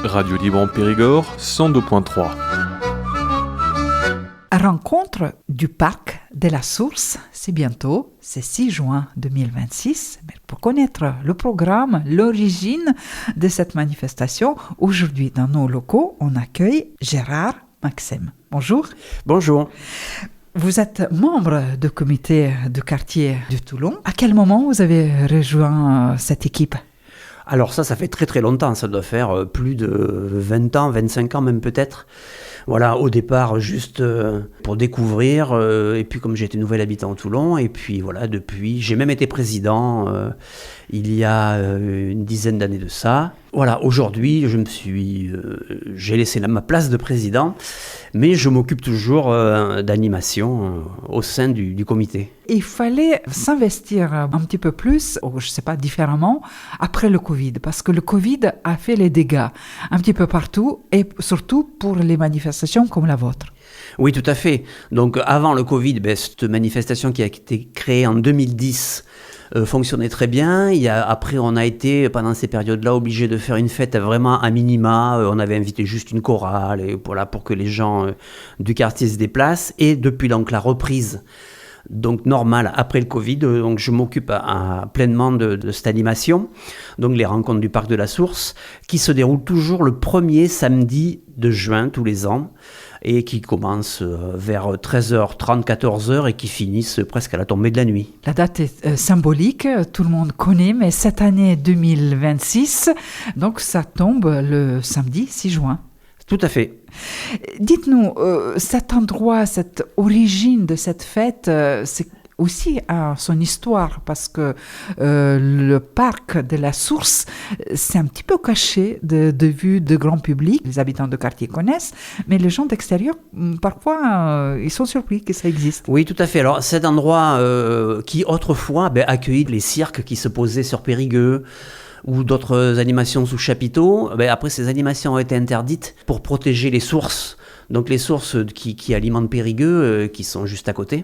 Radio Libre en Périgord, 102.3. Rencontre du parc de la Source, c'est bientôt, c'est 6 juin 2026. Mais pour connaître le programme, l'origine de cette manifestation, aujourd'hui dans nos locaux, on accueille Gérard Maxime. Bonjour. Bonjour. Vous êtes membre du comité de quartier de Toulon. À quel moment vous avez rejoint cette équipe ? Alors ça fait très très longtemps, ça doit faire plus de 20 ans, 25 ans même peut-être. Voilà, au départ, juste pour découvrir, et puis comme j'étais nouvel habitant à Toulon, et puis voilà, depuis, j'ai même été président il y a une dizaine d'années de ça. Voilà, aujourd'hui, j'ai laissé ma place de président, mais je m'occupe toujours d'animation au sein du comité. Il fallait s'investir un petit peu plus, ou je ne sais pas, différemment, après le Covid, parce que le Covid a fait les dégâts un petit peu partout, et surtout pour les manifestations comme la vôtre. Oui, tout à fait. Donc avant le Covid, cette manifestation qui a été créée en 2010 fonctionnait très bien. Après, on a été, pendant ces périodes-là, obligé de faire une fête vraiment à minima. On avait invité juste une chorale et voilà, pour que les gens du quartier se déplacent. Et depuis donc, la reprise donc normale après le Covid, donc je m'occupe pleinement de cette animation, donc les rencontres du Parc de la Source, qui se déroulent toujours le premier samedi de juin tous les ans, et qui commencent vers 13h30, 14h et qui finissent presque à la tombée de la nuit. La date est symbolique, tout le monde connaît, mais cette année 2026, donc ça tombe le samedi 6 juin. Tout à fait. Dites-nous, cet endroit, cette origine de cette fête, c'est aussi son histoire, parce que le parc de la Source, c'est un petit peu caché de vue de grand public. Les habitants de quartier connaissent, mais les gens d'extérieur, parfois, ils sont surpris que ça existe. Oui, tout à fait. Alors, cet endroit qui, autrefois, accueillit les cirques qui se posaient sur Périgueux, ou d'autres animations sous chapiteau. Après, ces animations ont été interdites pour protéger les sources. Donc les sources qui alimentent Périgueux, qui sont juste à côté.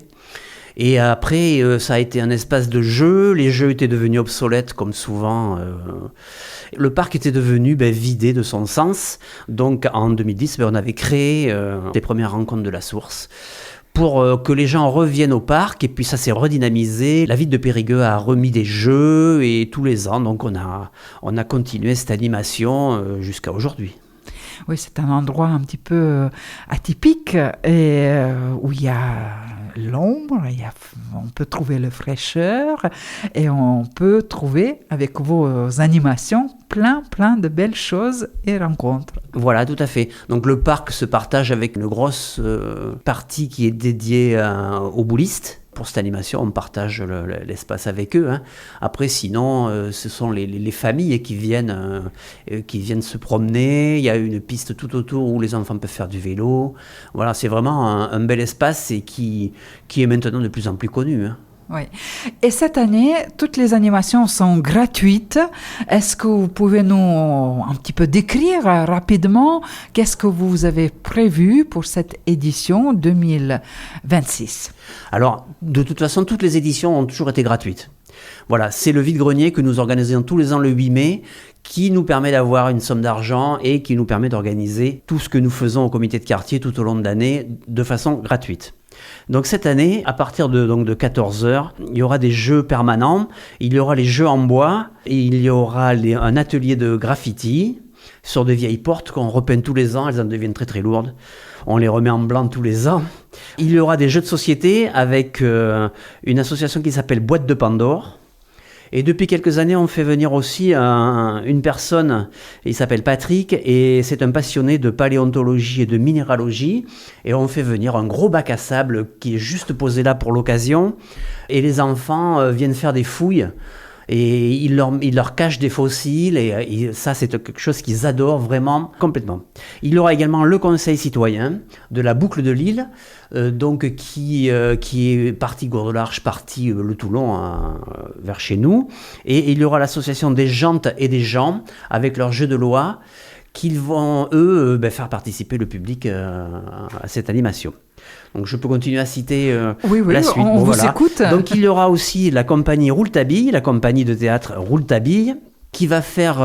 Et après, ça a été un espace de jeu. Les jeux étaient devenus obsolètes, comme souvent. Le parc était devenu vidé de son sens. Donc en 2010, on avait créé les premières rencontres de la Source, pour que les gens reviennent au parc, et puis ça s'est redynamisé. La ville de Périgueux a remis des jeux, et tous les ans, donc on a continué cette animation jusqu'à aujourd'hui. Oui, c'est un endroit un petit peu atypique, et où il y a l'ombre, on peut trouver la fraîcheur, et on peut trouver avec vos animations plein de belles choses et rencontres. Voilà, tout à fait. Donc le parc se partage avec une grosse partie qui est dédiée aux boulistes. Pour cette animation, on partage l'espace avec eux. Après, sinon, ce sont les familles qui viennent se promener. Il y a une piste tout autour où les enfants peuvent faire du vélo. Voilà, c'est vraiment un bel espace et qui est maintenant de plus en plus connu. Oui. Et cette année, toutes les animations sont gratuites. Est-ce que vous pouvez nous un petit peu décrire rapidement qu'est-ce que vous avez prévu pour cette édition 2026 ? Alors, de toute façon, toutes les éditions ont toujours été gratuites. Voilà, c'est le vide-grenier que nous organisons tous les ans le 8 mai, qui nous permet d'avoir une somme d'argent et qui nous permet d'organiser tout ce que nous faisons au comité de quartier tout au long de l'année de façon gratuite. Donc cette année, à partir de 14h, il y aura des jeux permanents, il y aura les jeux en bois, et il y aura un atelier de graffiti sur de vieilles portes qu'on repeint tous les ans, elles en deviennent très très lourdes. On les remet en blanc tous les ans. Il y aura des jeux de société avec une association qui s'appelle Boîte de Pandore. Et depuis quelques années, on fait venir aussi une personne, il s'appelle Patrick, et c'est un passionné de paléontologie et de minéralogie. Et on fait venir un gros bac à sable qui est juste posé là pour l'occasion. Et les enfants viennent faire des fouilles. Et il leur cache des fossiles, et ça, c'est quelque chose qu'ils adorent vraiment complètement. Il y aura également le conseil citoyen de la boucle de Lille, donc qui est partie Gourdelarche, partie le Toulon vers chez nous. Et il y aura l'association des jantes et des gens avec leur jeu de loi, qu'ils vont, eux, faire participer le public à cette animation. Donc je peux continuer à citer la suite. On vous écoute. Donc il y aura aussi la compagnie Rouletabille, la compagnie de théâtre Rouletabille, qui va faire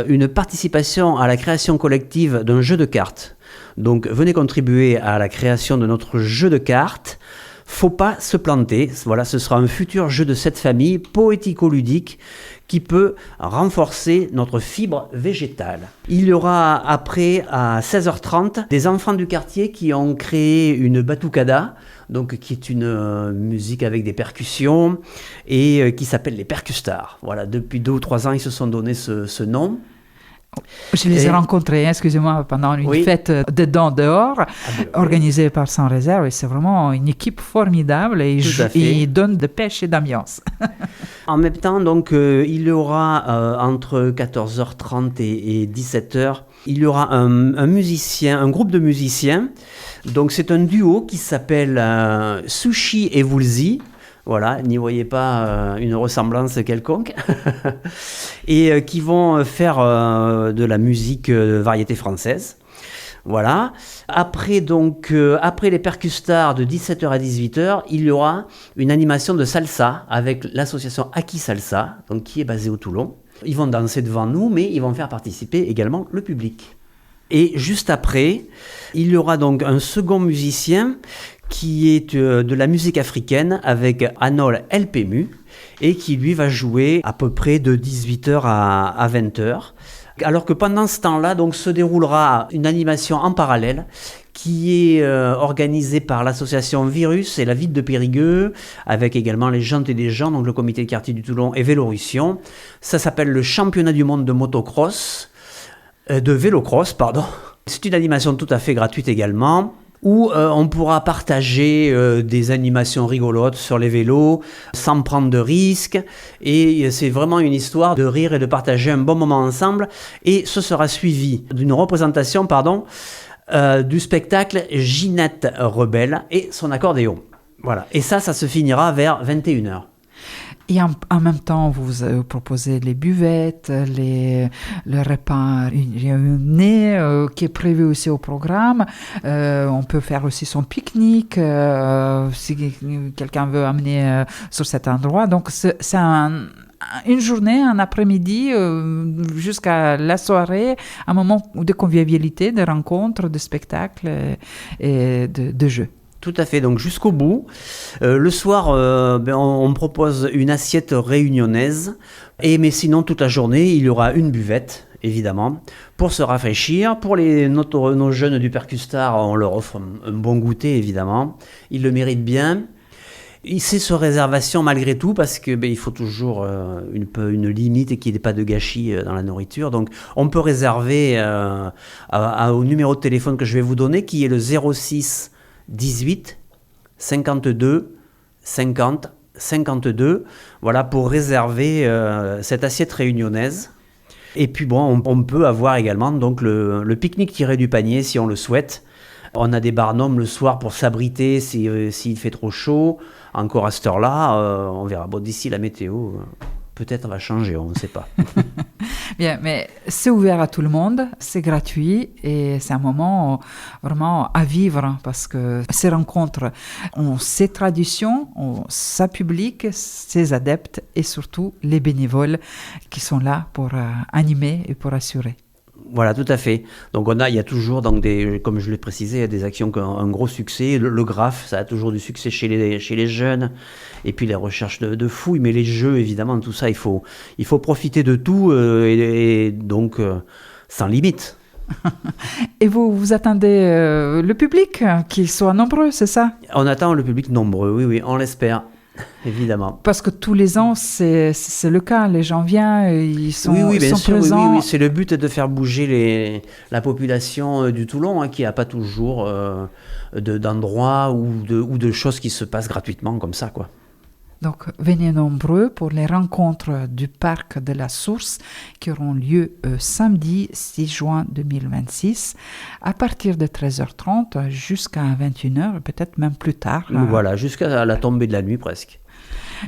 une participation à la création collective d'un jeu de cartes. Donc venez contribuer à la création de notre jeu de cartes. Faut pas se planter. Voilà, ce sera un futur jeu de cette famille poético-ludique qui peut renforcer notre fibre végétale. Il y aura après, à 16h30, des enfants du quartier qui ont créé une batucada, donc qui est une musique avec des percussions et qui s'appelle les Percustars. Voilà, depuis 2 ou 3 ans, ils se sont donné ce nom. Je les ai rencontrés, excusez-moi, pendant une fête dedans-dehors, organisée par Sans Réserve. Et c'est vraiment une équipe formidable et ils donnent de pêche et d'ambiance. En même temps, donc, il y aura entre 14h30 et 17h, il y aura un groupe de musiciens. Donc c'est un duo qui s'appelle Sushi et Woolsey. Voilà, n'y voyez pas une ressemblance quelconque. Et qui vont faire de la musique variété française. Voilà. Après les Percustars de 17h à 18h, il y aura une animation de salsa avec l'association Aki Salsa, donc qui est basée au Toulon. Ils vont danser devant nous, mais ils vont faire participer également le public. Et juste après, il y aura donc un second musicien qui est de la musique africaine avec Anol Elpemu et qui lui va jouer à peu près de 18h à 20h. Alors que pendant ce temps-là, donc, se déroulera une animation en parallèle qui est organisée par l'association Virus et la ville de Périgueux, avec également les Jantes et des gens, donc le comité de quartier du Toulon et Vélorussion. Ça s'appelle le championnat du monde de vélocross, pardon. C'est une animation tout à fait gratuite également, où on pourra partager des animations rigolotes sur les vélos sans prendre de risques, et c'est vraiment une histoire de rire et de partager un bon moment ensemble. Et ce sera suivi d'une représentation du spectacle Ginette Rebelle et son accordéon. Voilà. Et ça se finira vers 21h. Et en même temps, vous proposez les buvettes, le repas réunionnais qui est prévu aussi au programme. On peut faire aussi son pique-nique si quelqu'un veut amener sur cet endroit. Donc, c'est une journée, un après-midi, jusqu'à la soirée, un moment de convivialité, de rencontres, de spectacles et de jeux. Tout à fait, donc jusqu'au bout. Le soir, on propose une assiette réunionnaise, mais sinon toute la journée, il y aura une buvette, évidemment, pour se rafraîchir. Pour nos jeunes du Percustar, on leur offre un bon goûter, évidemment. Ils le méritent bien. C'est sur réservation malgré tout, parce que il faut toujours une limite et qu'il n'y ait pas de gâchis dans la nourriture. Donc on peut réserver au numéro de téléphone que je vais vous donner, qui est le 06 18 52 50 52, voilà, pour réserver cette assiette réunionnaise. Et puis bon, on peut avoir également donc le pique-nique tiré du panier si on le souhaite. On a des barnums le soir pour s'abriter s'il fait trop chaud. Encore à cette heure-là, on verra. Bon, d'ici la météo, peut-être va changer, on ne sait pas. Bien, mais c'est ouvert à tout le monde, c'est gratuit et c'est un moment vraiment à vivre parce que ces rencontres ont ses traditions, ont sa public, ses adeptes et surtout les bénévoles qui sont là pour animer et pour assurer. Voilà, tout à fait. Donc il y a toujours, donc comme je l'ai précisé, des actions qui ont un gros succès. Le graphe, ça a toujours du succès chez les jeunes. Et puis les recherches de fouilles, mais les jeux, évidemment, tout ça, il faut profiter de tout et donc sans limite. Et vous attendez le public, qu'il soit nombreux, c'est ça? On attend le public nombreux, oui, on l'espère. Évidemment. Parce que tous les ans, c'est le cas. Les gens viennent, ils sont, bien sûr, présents. Oui, c'est le but de faire bouger la population du Toulon, qui n'a pas toujours d'endroits ou de choses qui se passent gratuitement comme ça, quoi. Donc, venez nombreux pour les rencontres du Parc de la Source qui auront lieu samedi 6 juin 2026 à partir de 13h30 jusqu'à 21h, peut-être même plus tard. Voilà, jusqu'à la tombée de la nuit presque.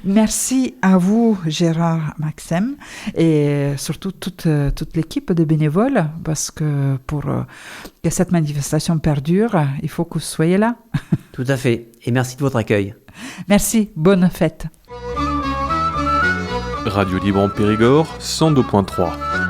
Merci à vous, Gérard Maxem, et surtout toute l'équipe de bénévoles, parce que pour que cette manifestation perdure, il faut que vous soyez là. Tout à fait, et merci de votre accueil. Merci, bonne fête. Radio Libre en Périgord, 102.3.